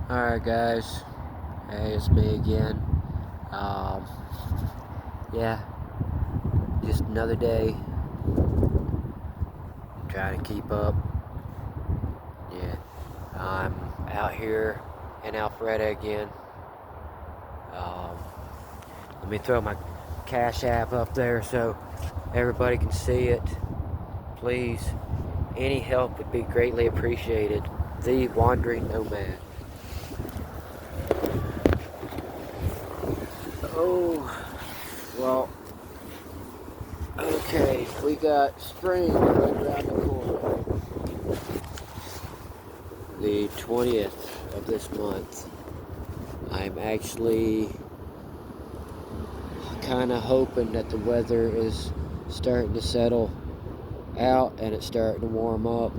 Alright guys, hey, it's me again. Um, yeah, just another day, trying to keep up. Yeah, I'm out here in Alpharetta again. Um, Let me throw my Cash App up there so everybody can see it. Please, any help would be greatly appreciated. The Wandering Nomad. Oh, well, okay, we got spring right around the corner. The 20th of this month. I'm actually kind of hoping that the weather is starting to settle out and it's starting to warm up.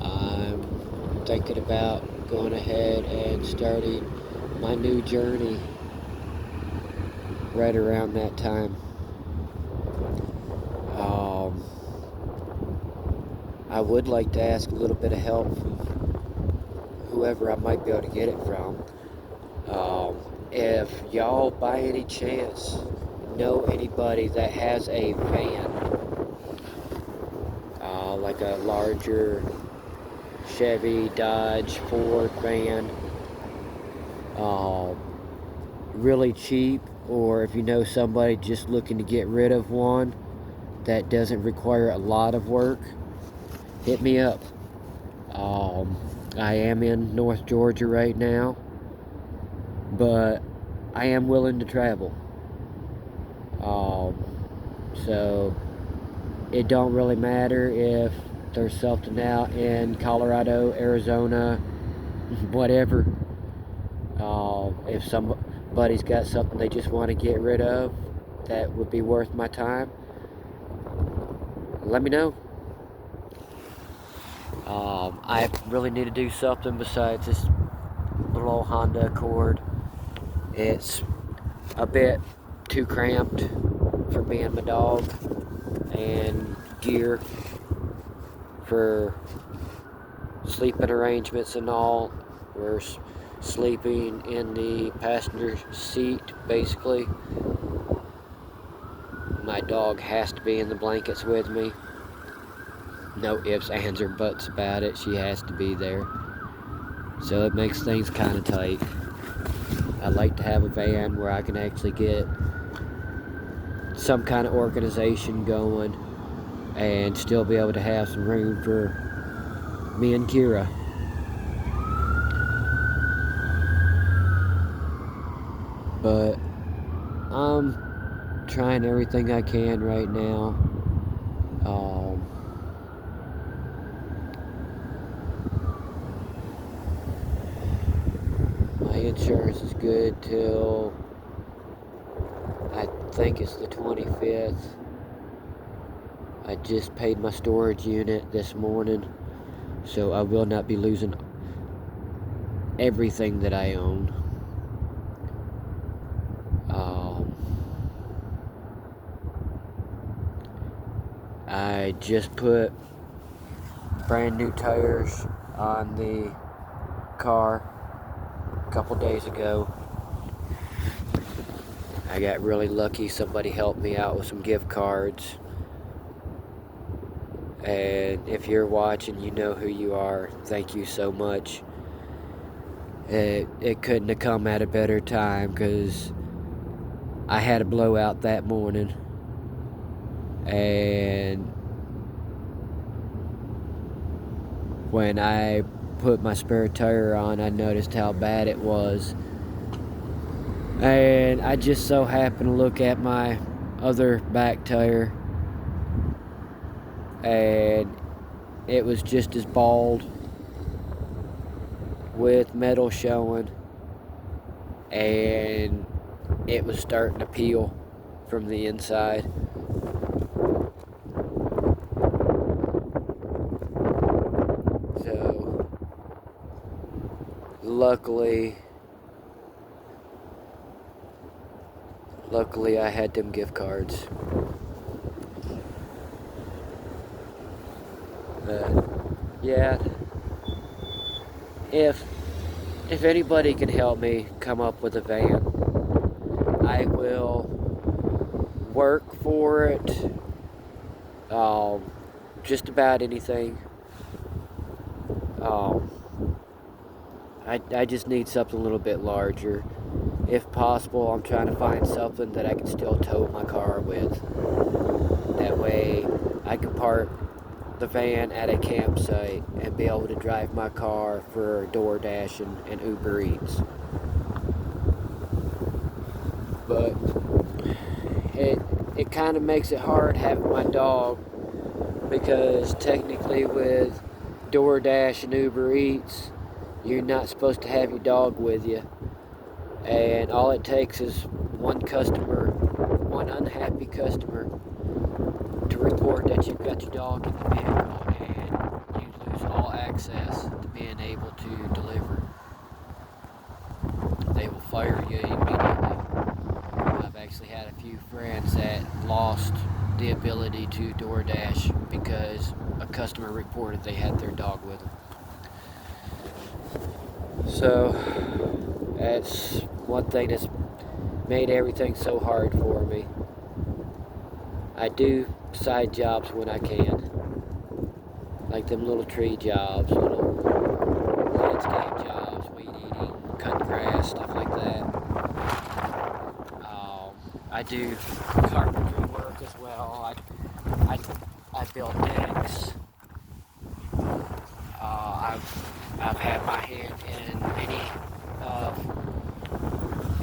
I'm thinking about going ahead and starting my new journey right around that time. Um, I would like to ask a little bit of help from whoever I might be able to get it from. If y'all by any chance know anybody that has a van, like a larger Chevy, Dodge, Ford van, uh, really cheap, or if you know somebody just looking to get rid of one that doesn't require a lot of work, hit me up. I am in North Georgia right now, but I am willing to travel. So it don't really matter if there's something out in Colorado, Arizona, whatever. If somebody's got something they just want to get rid of that would be worth my time, let me know. I really need to do something besides this little old Honda Accord. It's a bit too cramped for me and my dog, and gear for sleeping arrangements and all. We're sleeping in the passenger seat, basically. My dog has to be in the blankets with me. No ifs, ands, or buts about it. She has to be there. So it makes things kind of tight. I'd like to have a van where I can actually get some kind of organization going and still be able to have some room for me and Kira. But I'm trying everything I can right now. My insurance is good till I think it's the 25th. I just paid my storage unit this morning, so I will not be losing everything that I own. I just put brand new tires on the car a couple days ago. I got really lucky. Somebody helped me out with some gift cards. And if you're watching, you know who you are. Thank you so much. It couldn't have come at a better time because I had a blowout that morning. And when I put my spare tire on, I noticed how bad it was. And I just so happened to look at my other back tire, and it was just as bald with metal showing, and it was starting to peel from the inside. So luckily I had them gift cards. But yeah, if if anybody can help me come up with a van, I will work for it. Just about anything. Um, I just need something a little bit larger. If possible, I'm trying to find something that I can still tow my car with. That way, I can park the van at a campsite and be able to drive my car for DoorDash and Uber Eats. But it kind of makes it hard having my dog, because technically with DoorDash and Uber Eats, you're not supposed to have your dog with you. And all it takes is one unhappy customer to report that you've got your dog in the vehicle, and you lose all access to being able to deliver. They will fire you immediately. I've actually had a few friends that lost the ability to DoorDash because a customer reported they had their dog with them. So that's one thing that's made everything so hard for me. I do side jobs when I can, like them little tree jobs, little landscape jobs, weed eating, cutting grass, stuff like that. I do carpentry work as well. I build decks. I've had my hand in many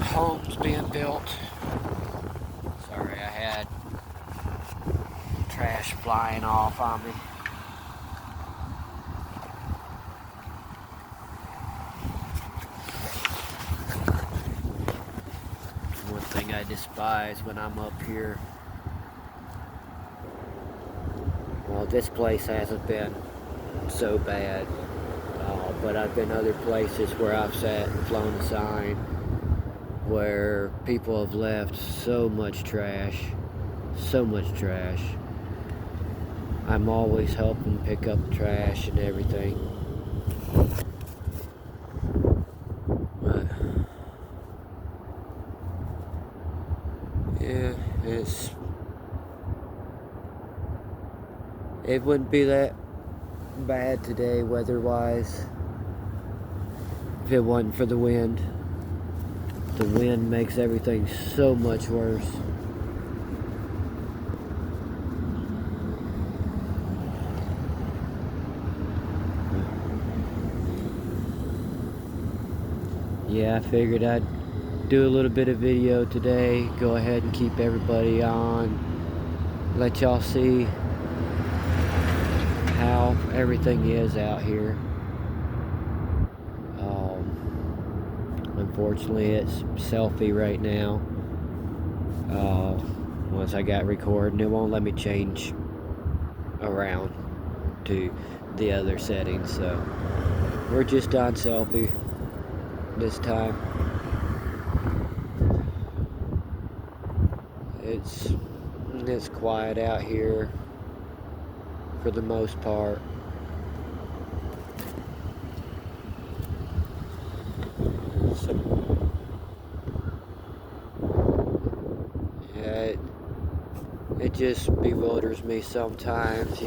homes being built. Sorry, I had trash flying off on me. One thing I despise when I'm up here, well, this place hasn't been so bad, but I've been other places where I've sat and flown a sign where people have left so much trash. I'm always helping pick up the trash and everything. But yeah, it wouldn't be that bad today weather-wise if it wasn't for the wind. The wind makes everything so much worse. Yeah, I figured I'd do a little bit of video today, go ahead and keep everybody on, let y'all see how everything is out here. Unfortunately, it's selfie right now. Once I got recording, it won't let me change around to the other settings, so we're just on selfie this time. It's quiet out here for the most part. So, yeah, it just bewilders me sometimes.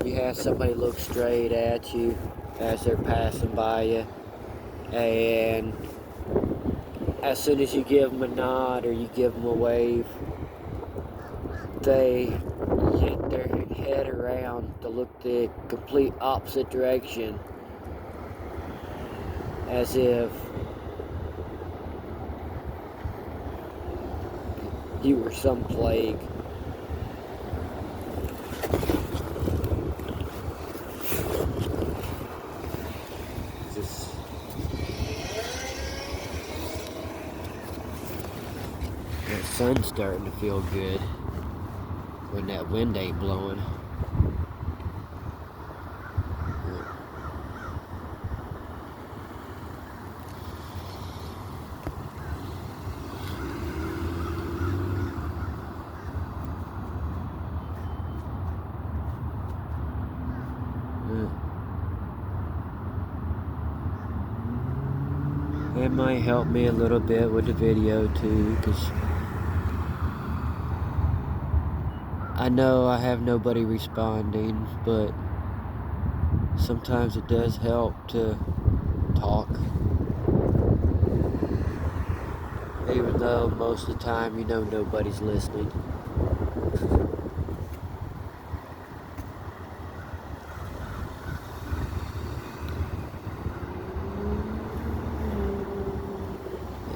You have somebody look straight at you as they're passing by you, and as soon as you give them a nod or you give them a wave, they hit their head around to look the complete opposite direction, as if you were some plague. The sun's starting to feel good when that wind ain't blowing. It might help me a little bit with the video too, because I know I have nobody responding, but sometimes it does help to talk. Even though most of the time you know nobody's listening.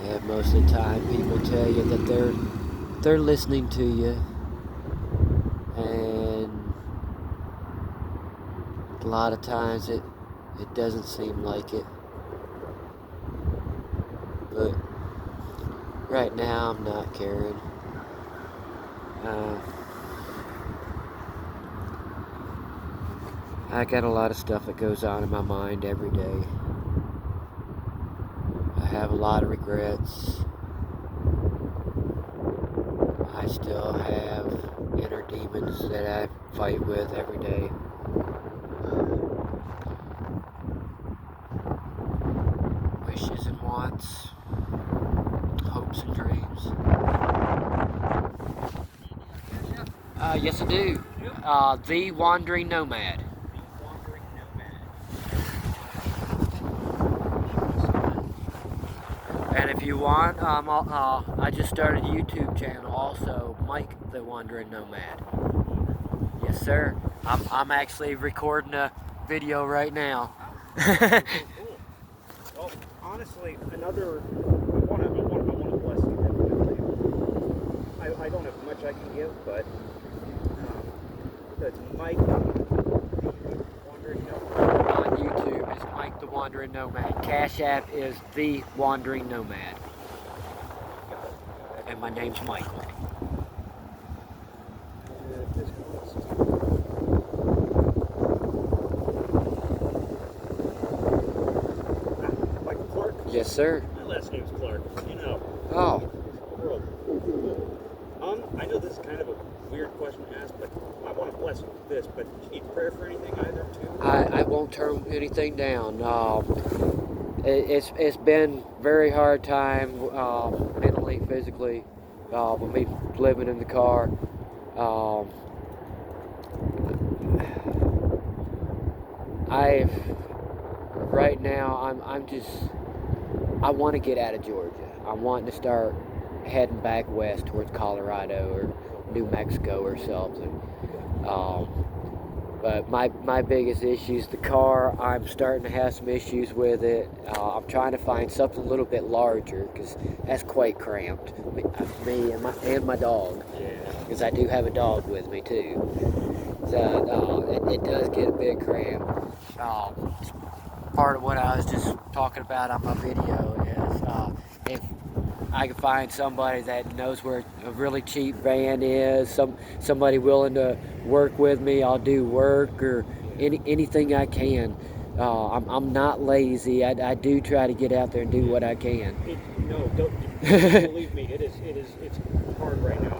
Yeah, most of the time people tell you that they're listening to you, and a lot of times it doesn't seem like it. But right now I'm not caring. I got a lot of stuff that goes on in my mind every day. I have a lot of regrets. I still have inner demons that I fight with every day. Wishes and wants, hopes and dreams. Yes, I do. The Wandering Nomad. And if you want, I just started a YouTube channel also, Mike the Wandering Nomad. Yes, sir. I'm actually recording a video right now. Cool. Well, honestly, I want to bless you definitely. I don't have much I can give, but that's Mike the Wandering Nomad. On YouTube is Mike the Wandering Nomad. Cash App is The Wandering Nomad. And my name's Michael. Michael Clark? Yes, sir. My last name's Clark. You know. Oh. I know this is kind of a weird question to ask, but I want to bless you with this, but do you need prayer for anything either, too? I won't turn anything down. It's been very hard time mentally, physically, with me living in the car. Right now I want to get out of Georgia. I'm wanting to start heading back west towards Colorado or New Mexico or something. But my biggest issue is the car. I'm starting to have some issues with it. I'm trying to find something a little bit larger because that's quite cramped. Me and my dog, because I do have a dog with me too. So it does get a bit cramped. Part of what I was just talking about on my video is if I can find somebody that knows where a really cheap van is, somebody willing to work with me, I'll do work or anything I can. I'm not lazy. I do try to get out there and do what I can. Don't believe me. It's hard right now.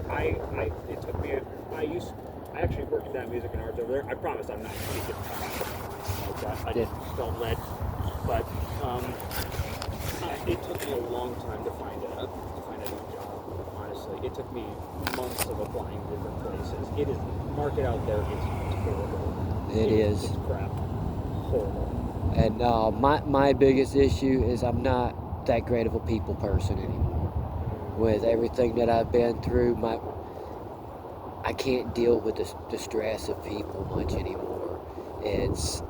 It took me. I actually worked in that music and arts over there. I promise I'm not speaking like that. I just felt led, but it took me a long time to find a new job. Honestly, it took me months of applying different places. It is market out there is terrible. It is. It's crap. Horrible. And my biggest issue is I'm not that great of a people person anymore. With everything that I've been through, I can't deal with the stress of people much anymore. It's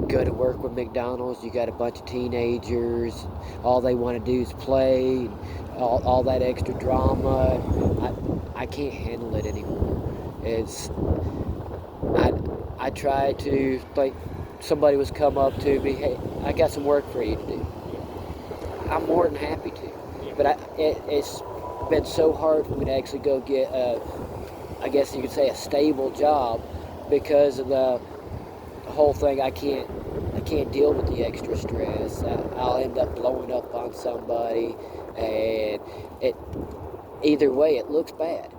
go to work with McDonald's, you got a bunch of teenagers, all they want to do is play, all that extra drama. I can't handle it anymore. I try to, like, somebody was come up to me, hey, I got some work for you to do. I'm more than happy to, but it's been so hard for me to actually go get I guess you could say a stable job because of the whole thing. I can't deal with the extra stress. I'll end up blowing up on somebody, and either way it looks bad.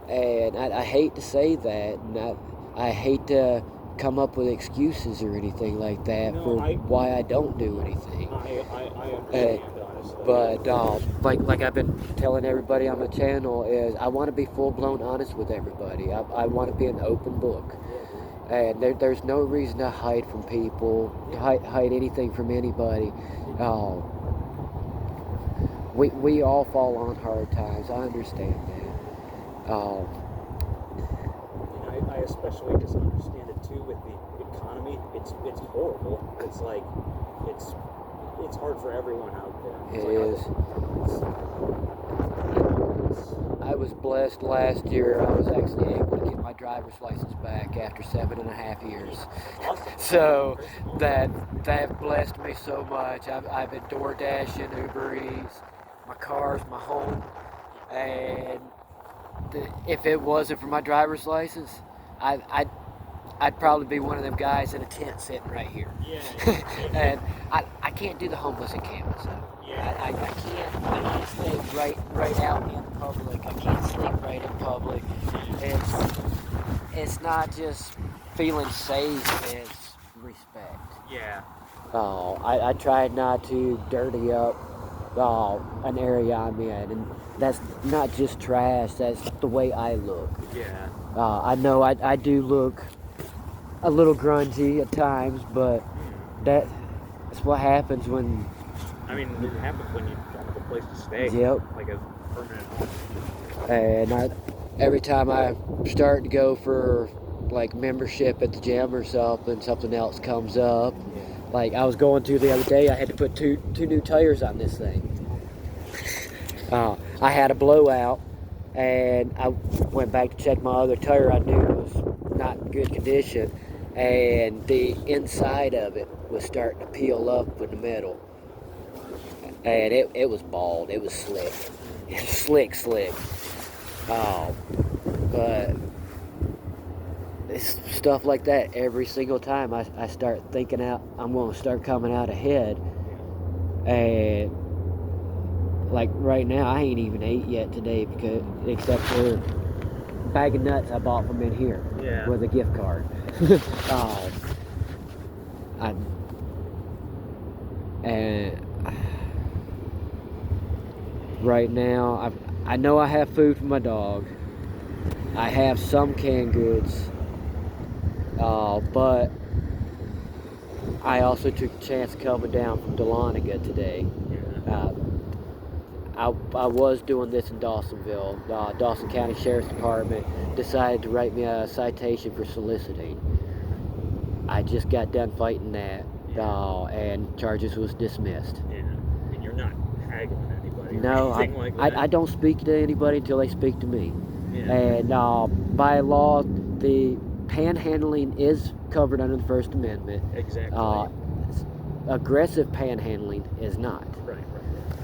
And I hate to say that, and I hate to come up with excuses or anything like that No, for why I don't do anything. I understand, honestly. But like I've been telling everybody on my channel is I want to be full-blown honest with everybody. I want to be an open book. And there's no reason to hide from people, to hide anything from anybody. We all fall on hard times. I understand that. And I especially just understand it too with the economy. It's horrible. It's like it's hard for everyone out there. It is. I was blessed last year. I was actually able to get my driver's license back after 7.5 years. Awesome. So that blessed me so much. I've been door dashing, Uber Eats, my car's my home, and if it wasn't for my driver's license, I'd probably be one of them guys in a tent sitting right here. Yeah. And I can't do the homeless encampment. So I can't stay right out in public. I can't sleep right in public. It's not just feeling safe, it's respect. Yeah. I tried not to dirty up an area I'm in, and that's not just trash, that's the way I look. Yeah. I know I do look a little grungy at times, but that's what happens when... I mean, it happens when you don't have a place to stay. Yep. Like a permanent home. And every time I start to go for like membership at the gym or something else comes up. Yeah. Like I was going to the other day, I had to put two new tires on this thing. I had a blowout, and I went back to check my other tire. I knew it was not in good condition, and the inside of it was starting to peel up with the metal. And it was bald. It was slick. It was slick. But it's stuff like that every single time I start thinking out, I'm going to start coming out ahead. And like right now, I ain't even ate yet today except for a bag of nuts I bought from in here with a gift card. Right now, I know I have food for my dog. I have some canned goods, but I also took a chance coming down from Dahlonega today. I was doing this in Dawsonville. Dawson County Sheriff's Department decided to write me a citation for soliciting. I just got done fighting that, and charges was dismissed. Yeah, and you're not haggling anybody. No, or anything like that. I don't speak to anybody until they speak to me. Yeah. And by law, the panhandling is covered under the First Amendment. Exactly. Aggressive panhandling is not. Right.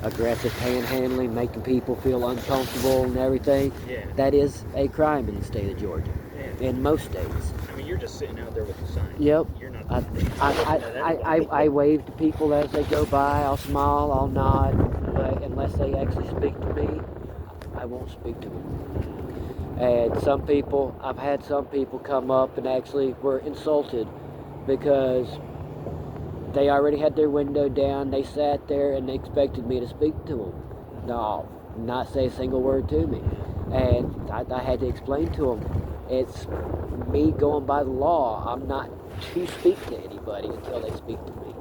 Aggressive panhandling, making people feel uncomfortable and everything, Yeah. that is a crime in the state of Georgia. Yeah. In most states. I mean, you're just sitting out there with the sign. Yep. You're not. I wave to people as they go by. I'll smile, I'll nod, but unless they actually speak to me, I won't speak to them. And I've had some people come up and actually were insulted because they already had their window down. They sat there and they expected me to speak to them. No, not say a single word to me. And I had to explain to them, it's me going by the law. I'm not to speak to anybody until they speak to me.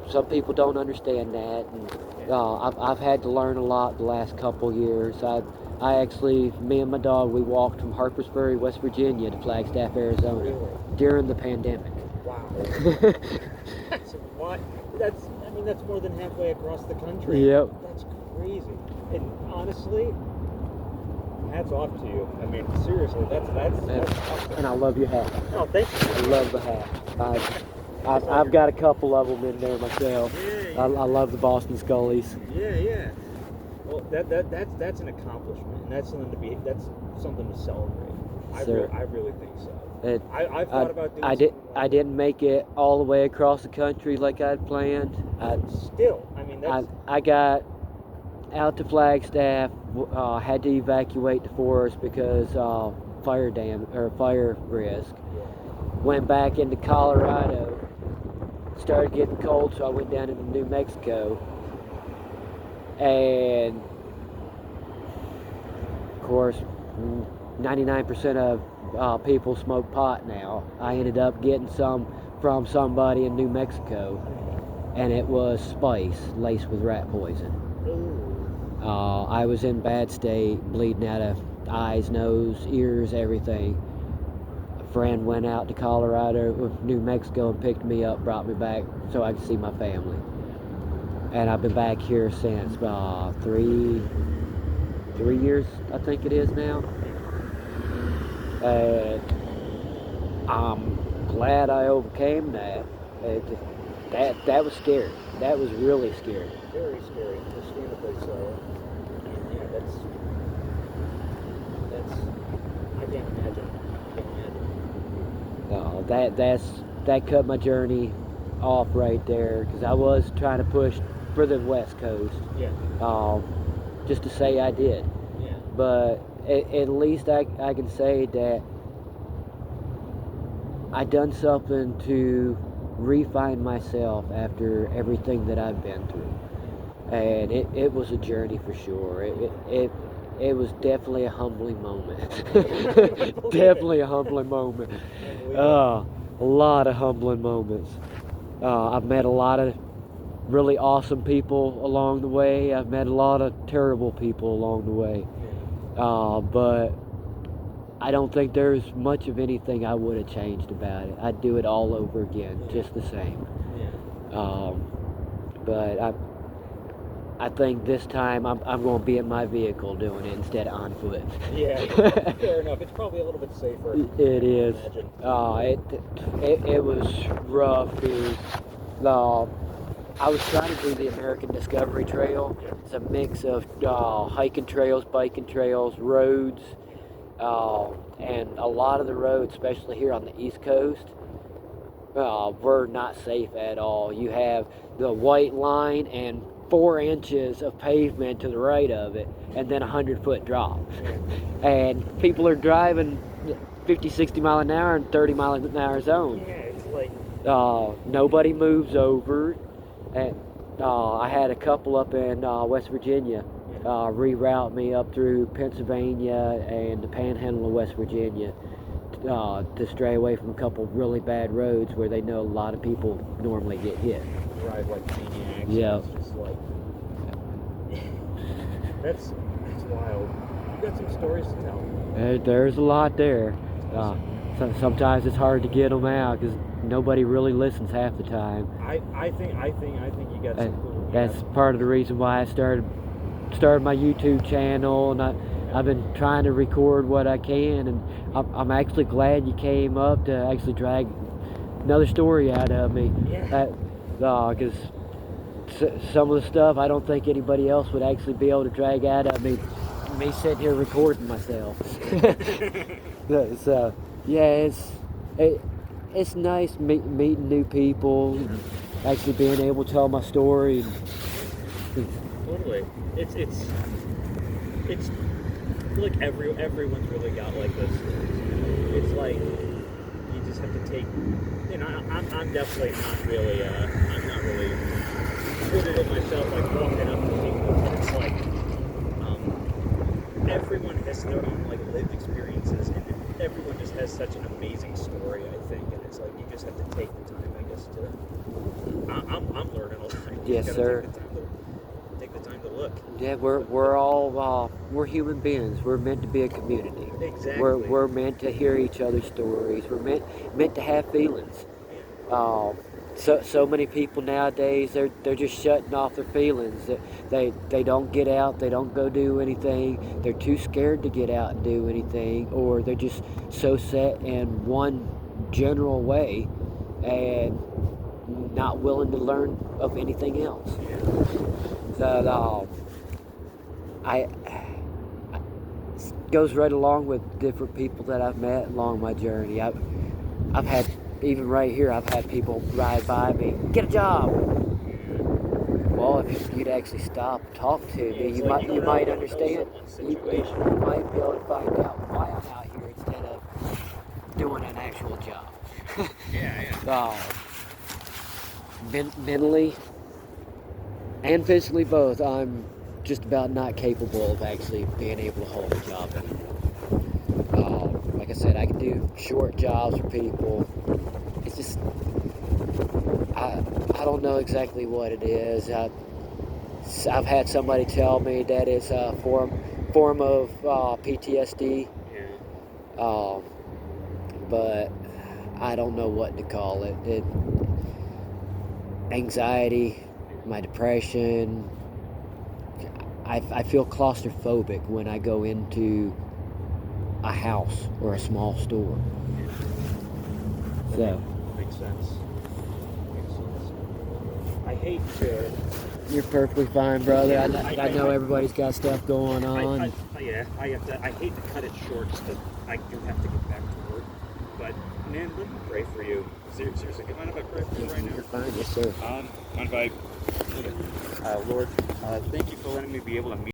Some people don't understand that, and I've had to learn a lot the last couple years. Me and my dog, we walked from Harpersburg, West Virginia to Flagstaff, Arizona during the pandemic. Wow. That's more than halfway across the country. Yep. That's crazy. And honestly, hats off to you. I mean, seriously, that's awesome. And I love your hat. Oh, thank you. I love the hat. I've got a couple of them in there myself. Yeah. I love the Boston Scullies. Yeah. Well, that's an accomplishment, and that's something to celebrate. I really think so. I've thought about doing something like I didn't make it all the way across the country like I'd planned. I got out to Flagstaff, had to evacuate the forest because fire risk. Went back into Colorado. Started getting cold, so I went down into New Mexico. And of course, 99% of people smoke pot now. I ended up getting some from somebody in New Mexico, and it was spice laced with rat poison. I was in bad state, bleeding out of eyes, nose, ears, everything. A friend went out to Colorado, New Mexico, and picked me up, brought me back so I could see my family. And I've been back here since 3 years, I think it is now. I'm glad I overcame that. That was scary. That was really scary. Very scary, understandably so. And yeah, that's I can't imagine. That cut my journey off right there, because I was trying to push for the West Coast. Yeah. Just to say I did. Yeah. But at least I can say that I done something to refine myself after everything that I've been through. And it was a journey for sure. It was definitely a humbling moment. Definitely a humbling moment. A lot of humbling moments. I've met a lot of really awesome people along the way. I've met a lot of terrible people along the way. But I don't think there's much of anything I would have changed about it. I'd do it all over again, just the same. But I think this time I'm going to be in my vehicle doing it instead of on foot. Yeah, fair enough. It's probably a little bit safer. It is. It was rough, dude. I was trying to do the American Discovery Trail. It's a mix of hiking trails, biking trails, roads, and a lot of the roads, especially here on the East Coast, were not safe at all. You have the white line and 4 inches of pavement to the right of it, and then a 100-foot drop. And people are driving 50, 60 mile an hour in 30 mile an hour zone. Yeah, it's like nobody moves over. And I had a couple up in West Virginia reroute me up through Pennsylvania and the Panhandle of West Virginia to stray away from a couple really bad roads where they know a lot of people normally get hit. Drive like maniacs. Yeah. It's just like that's wild. You got some stories to tell. There's a lot there. Sometimes it's hard to get them out because nobody really listens half the time. I think you got some cool. That's part of the reason why I started my YouTube channel, and I've been trying to record what I can, and I'm actually glad you came up to actually drag another story out of me. Yeah. Because some of the stuff I don't think anybody else would actually be able to drag out of me sitting here recording myself. So yeah, it's nice meeting new people, and actually being able to tell my story. Totally. It's like everyone's really got like this. It's like you just have to take. You know, I'm definitely not really. I'm not really good at it myself. Like walking up to people, but it's like everyone has their own like lived experiences, and everyone just has such an amazing story. I think, and it's like you just have to take the time, I guess, to. I'm learning a lot. Yes, sir. Take the time to look. Yeah, we're all we're human beings. We're meant to be a community. Exactly. We're meant to hear each other's stories. We're meant to have feelings. So many people nowadays they're just shutting off their feelings. They don't get out. They don't go do anything. They're too scared to get out and do anything, or they're just so set in one general way and not willing to learn of anything else. So I goes right along with different people that I've met along my journey. I've had, even right here, I've had people ride by me, get a job. Well, if you'd actually stop and talk to me, you might understand. You might be able to find out why I'm out here instead doing an actual job. Yeah. Mentally and physically both, I'm just about not capable of actually being able to hold a job anymore. Like I said, I can do short jobs for people. It's just I don't know exactly what it is. I've had somebody tell me that it's a form of PTSD, but I don't know what to call it. Anxiety, my depression. I feel claustrophobic when I go into a house or a small store. So Makes sense. I hate to. you're perfectly fine, brother. Yeah, I know everybody's got stuff going on. I have to. I hate to cut it short because I do have to get back to work. But man, let me pray for you. Seriously, mind if I pray for you right now? You're fine, yes, sir. Mind if I? Lord, thank you for letting me be able to meet.